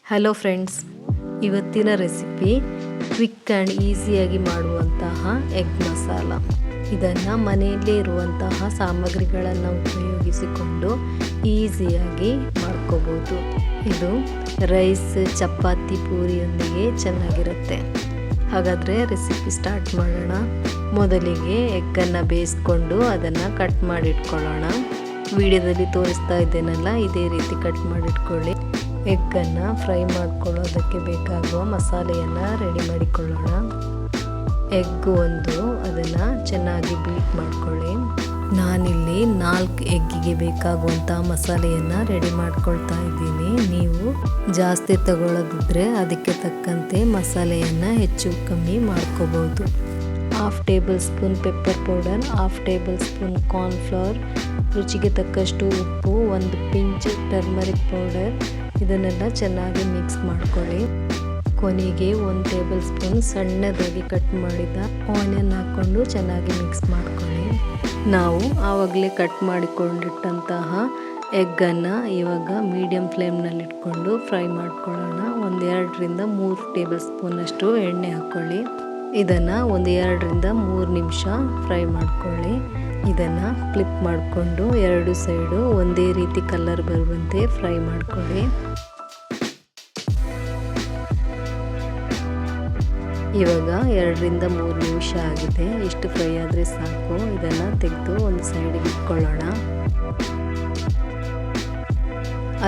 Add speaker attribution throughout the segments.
Speaker 1: Hello friends, ಇವತ್ತಿನ recipe quick and ಈಸಿಯಾಗಿ ಮಾಡುವಂತಹ ಎಗ್ ಮಸಾಲ. ಇದನ್ನು ಮನೆಯಲ್ಲೇ ಇರುವಂತಹ ಸಾಮಗ್ರಿಗಳನ್ನು ಉಪಯೋಗಿಸಿಕೊಂಡು ಈಸಿಯಾಗಿ ಮಾಡ್ಕೋಬೋದು. ಇದು ರೈಸ್, ಚಪಾತಿ, ಪೂರಿಯೊಂದಿಗೆ ಚೆನ್ನಾಗಿರುತ್ತೆ. ಹಾಗಾದರೆ ರೆಸಿಪಿ ಸ್ಟಾರ್ಟ್ ಮಾಡೋಣ. ಮೊದಲಿಗೆ ಎಗ್ಗನ್ನು ಬೇಯಿಸ್ಕೊಂಡು ಅದನ್ನು ಕಟ್ ಮಾಡಿಟ್ಕೊಳ್ಳೋಣ. ವಿಡಿಯೋದಲ್ಲಿ ತೋರಿಸ್ತಾ ಇದ್ದೇನಲ್ಲ, ಇದೇ ರೀತಿ ಕಟ್ ಮಾಡಿಟ್ಕೊಳ್ಳಿ. ಎಗ್ಗನ್ನು ಫ್ರೈ ಮಾಡ್ಕೊಳ್ಳೋದಕ್ಕೆ ಬೇಕಾಗುವ ಮಸಾಲೆಯನ್ನು ರೆಡಿ ಮಾಡಿಕೊಳ್ಳೋಣ. ಎಗ್ ಅದನ್ನು ಚೆನ್ನಾಗಿ ಬೀಟ್ ಮಾಡ್ಕೊಳ್ಳಿ. ನಾನಿಲ್ಲಿ 4 ಎಗ್ಗಿಗೆ ಬೇಕಾಗುವಂಥ ಮಸಾಲೆಯನ್ನು ರೆಡಿ ಮಾಡ್ಕೊಳ್ತಾ ಇದ್ದೀನಿ. ನೀವು ಜಾಸ್ತಿ ತಗೊಳ್ಳೋದಿದ್ರೆ ಅದಕ್ಕೆ ತಕ್ಕಂತೆ ಮಸಾಲೆಯನ್ನು ಹೆಚ್ಚು ಕಮ್ಮಿ ಮಾಡ್ಕೋಬೋದು. 1/2 tablespoon pepper powder, 1/2 table spoon cornflour, ರುಚಿಗೆ ತಕ್ಕಷ್ಟು ಉಪ್ಪು, 1 ಪಿಂಚ್ ಟರ್ಮರಿಕ್ ಪೌಡರ್. ಇದನ್ನೆಲ್ಲ ಚೆನ್ನಾಗಿ ಮಿಕ್ಸ್ ಮಾಡ್ಕೊಳ್ಳಿ. ಕೊನೆಗೆ 1 ಟೇಬಲ್ ಸ್ಪೂನ್ ಸಣ್ಣದಾಗಿ ಕಟ್ ಮಾಡಿದ ಆನಿಯನ್ ಹಾಕ್ಕೊಂಡು ಚೆನ್ನಾಗಿ ಮಿಕ್ಸ್ ಮಾಡ್ಕೊಳ್ಳಿ. ನಾವು ಆವಾಗಲೇ ಕಟ್ ಮಾಡಿಕೊಂಡಿಟ್ಟಂತಹ ಎಗ್ಗನ್ನು ಇವಾಗ ಮೀಡಿಯಮ್ ಫ್ಲೇಮ್ನಲ್ಲಿ ಇಟ್ಕೊಂಡು ಫ್ರೈ ಮಾಡ್ಕೊಳ್ಳೋಣ. 2 ರಿಂದ 3 ಟೇಬಲ್ ಸ್ಪೂನಷ್ಟು ಎಣ್ಣೆ ಹಾಕ್ಕೊಳ್ಳಿ. ಇದನ್ನು 2 ರಿಂದ 3 ನಿಮಿಷ ಫ್ರೈ ಮಾಡ್ಕೊಳ್ಳಿ. ಇದನ್ನು ಫ್ಲಿಪ್ ಮಾಡಿಕೊಂಡು 2 ಸೈಡು ಒಂದೇ ರೀತಿ ಕಲರ್ ಬರುವಂತೆ ಫ್ರೈ ಮಾಡ್ಕೊಳ್ಳಿ. ಇವಾಗ 2 ರಿಂದ 3 ನಿಮಿಷ ಆಗಿದೆ. ಇಷ್ಟು ಫ್ರೈ ಆದರೆ ಸಾಕು. ಇದನ್ನು ತೆಗೆದು ಒಂದು ಸೈಡಿಗೆ ಇಟ್ಕೊಳ್ಳೋಣ.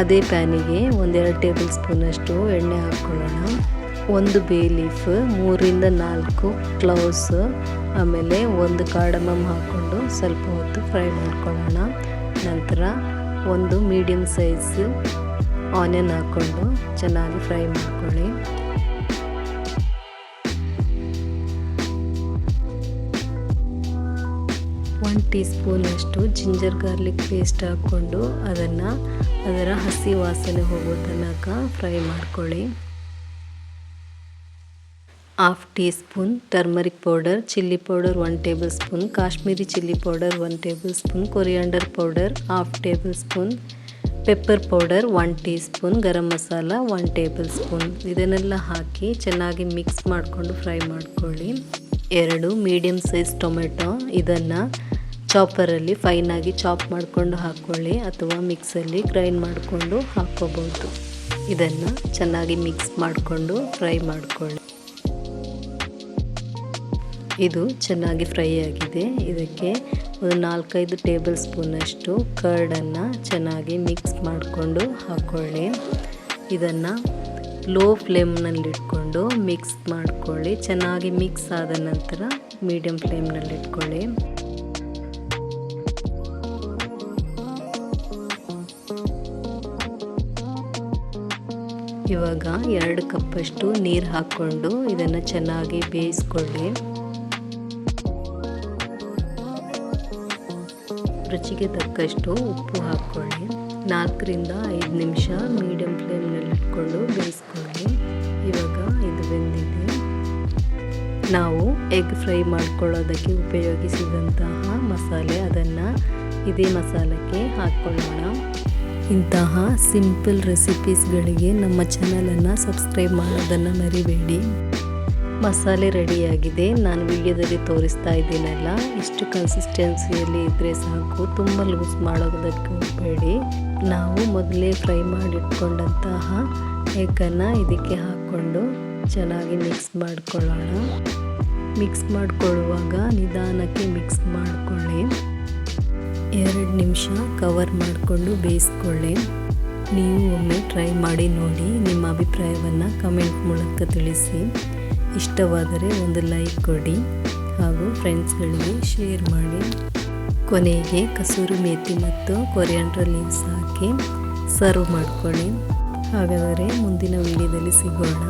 Speaker 1: ಅದೇ ಪ್ಯಾನಿಗೆ 2 ಟೇಬಲ್ ಸ್ಪೂನಷ್ಟು ಎಣ್ಣೆ ಹಾಕ್ಕೊಳ್ಳೋಣ. 1 ಬೇ ಲೀಫ್, 3 ರಿಂದ 4 ಕ್ಲೋವ್ಸ್, ಆಮೇಲೆ 1 ಕಾರ್ಡಮಮ್ ಹಾಕ್ಕೊಂಡು ಸ್ವಲ್ಪ ಹೊತ್ತು ಫ್ರೈ ಮಾಡ್ಕೊಳ್ಳೋಣ. ನಂತರ 1 ಮೀಡಿಯಮ್ ಸೈಜ್ ಆನಿಯನ್ ಹಾಕ್ಕೊಂಡು ಚೆನ್ನಾಗಿ ಫ್ರೈ ಮಾಡ್ಕೊಳ್ಳಿ. 1 ಟೀ ಸ್ಪೂನಷ್ಟು ಜಿಂಜರ್ ಗಾರ್ಲಿಕ್ ಪೇಸ್ಟ್ ಹಾಕ್ಕೊಂಡು ಅದರ ಹಸಿ ವಾಸನೆ ಹೋಗೋ ತನಕ ಫ್ರೈ ಮಾಡ್ಕೊಳ್ಳಿ. 1/2 teaspoon turmeric powder, chilli powder 1 tablespoon, Kashmiri chilli powder 1 tablespoon, coriander powder 1/2 tablespoon, pepper powder 1 teaspoon, garam masala 1 tablespoon. ಇದನ್ನೆಲ್ಲ ಹಾಕಿ ಚೆನ್ನಾಗಿ ಮಿಕ್ಸ್ ಮಾಡಿಕೊಂಡು ಫ್ರೈ ಮಾಡ್ಕೊಳ್ಳಿ. 2 ಮೀಡಿಯಮ್ ಸೈಜ್ ಟೊಮೆಟೊ, ಇದನ್ನು ಚಾಪರಲ್ಲಿ ಫೈನಾಗಿ ಚಾಪ್ ಮಾಡಿಕೊಂಡು ಹಾಕ್ಕೊಳ್ಳಿ ಅಥವಾ ಮಿಕ್ಸಲ್ಲಿ ಗ್ರೈಂಡ್ ಮಾಡಿಕೊಂಡು ಹಾಕ್ಕೋಬೋದು. ಇದನ್ನು ಚೆನ್ನಾಗಿ ಮಿಕ್ಸ್ ಮಾಡಿಕೊಂಡು ಫ್ರೈ ಮಾಡ್ಕೊಳ್ಳಿ. ಇದು ಚೆನ್ನಾಗಿ ಫ್ರೈ ಆಗಿದೆ. ಇದಕ್ಕೆ ಒಂದು 4-5 ಟೇಬಲ್ ಸ್ಪೂನಷ್ಟು ಕರ್ಡನ್ನು ಚೆನ್ನಾಗಿ ಮಿಕ್ಸ್ ಮಾಡಿಕೊಂಡು ಹಾಕ್ಕೊಳ್ಳಿ. ಇದನ್ನು ಲೋ ಫ್ಲೇಮ್ನಲ್ಲಿಟ್ಕೊಂಡು ಮಿಕ್ಸ್ ಮಾಡ್ಕೊಳ್ಳಿ. ಚೆನ್ನಾಗಿ ಮಿಕ್ಸ್ ಆದ ನಂತರ ಮೀಡಿಯಮ್ ಫ್ಲೇಮ್ನಲ್ಲಿಟ್ಕೊಳ್ಳಿ. ಇವಾಗ 2 ಕಪ್ಪಷ್ಟು ನೀರು ಹಾಕ್ಕೊಂಡು ಇದನ್ನು ಚೆನ್ನಾಗಿ ಬೇಯಿಸ್ಕೊಳ್ಳಿ. ರುಚಿಗೆ ತಕ್ಕಷ್ಟು ಉಪ್ಪು ಹಾಕ್ಕೊಳ್ಳಿ. 4 ರಿಂದ 5 ನಿಮಿಷ ಮೀಡಿಯಮ್ ಫ್ಲೇಮ್ನಲ್ಲಿ ಇಟ್ಕೊಂಡು ಬೇಯಿಸ್ಕೊಳ್ಳಿ. ಇವಾಗ ಇದು ಬೆಂದಿದೆ. ನಾವು ಎಗ್ ಫ್ರೈ ಮಾಡ್ಕೊಳ್ಳೋದಕ್ಕೆ ಉಪಯೋಗಿಸಿದಂತಹ ಮಸಾಲೆ, ಅದನ್ನು ಇದೇ ಮಸಾಲಕ್ಕೆ ಹಾಕ್ಕೊಳ್ಳೋಣ. ಇಂತಹ ಸಿಂಪಲ್ ರೆಸಿಪೀಸ್ಗಳಿಗೆ ನಮ್ಮ ಚಾನಲನ್ನು ಸಬ್ಸ್ಕ್ರೈಬ್ ಮಾಡೋದನ್ನು ಮರಿಬೇಡಿ. ಮಸಾಲೆ ರೆಡಿಯಾಗಿದೆ. ನಾನು ವಿಡಿಯೋದಲ್ಲಿ ತೋರಿಸ್ತಾ ಇದ್ದೀನಲ್ಲ, ಇಷ್ಟು ಕನ್ಸಿಸ್ಟೆನ್ಸಿಯಲ್ಲಿ ಇದ್ದರೆ ಸಾಕು. ತುಂಬ ಲೂಸ್ ಮಾಡೋದಕ್ಕೆ ಹೋಗಬೇಡಿ. ನಾವು ಮೊದಲೇ ಫ್ರೈ ಮಾಡಿಟ್ಕೊಂಡಂತಹ ಎಗ್ಗನ್ನು ಇದಕ್ಕೆ ಹಾಕ್ಕೊಂಡು ಚೆನ್ನಾಗಿ ಮಿಕ್ಸ್ ಮಾಡಿಕೊಳ್ಳೋಣ. ಮಿಕ್ಸ್ ಮಾಡಿಕೊಳ್ಳುವಾಗ ನಿಧಾನಕ್ಕೆ ಮಿಕ್ಸ್ ಮಾಡಿಕೊಳ್ಳಿ. 2 ನಿಮಿಷ ಕವರ್ ಮಾಡಿಕೊಂಡು ಬೇಯಿಸ್ಕೊಳ್ಳಿ. ನೀವು ಒಮ್ಮೆ ಟ್ರೈ ಮಾಡಿ ನೋಡಿ. ನಿಮ್ಮ ಅಭಿಪ್ರಾಯವನ್ನು ಕಮೆಂಟ್ ಮೂಲಕ ತಿಳಿಸಿ. ಇಷ್ಟವಾದರೆ ಒಂದು ಲೈಕ್ ಕೊಡಿ ಹಾಗೂ ಫ್ರೆಂಡ್ಸ್ಗಳಿಗೆ ಶೇರ್ ಮಾಡಿ. ಕೊನೆಗೆ ಕಸೂರಿ ಮೇಥಿ ಮತ್ತು ಕೊರಿಯಾಂಡರ್ ಲೀವ್ಸ್ ಹಾಕಿ ಸರ್ವ್ ಮಾಡ್ಕೊಳ್ಳಿ. ಹಾಗಾದರೆ ಮುಂದಿನ ವಿಡಿಯೋದಲ್ಲಿ ಸಿಗೋಣ.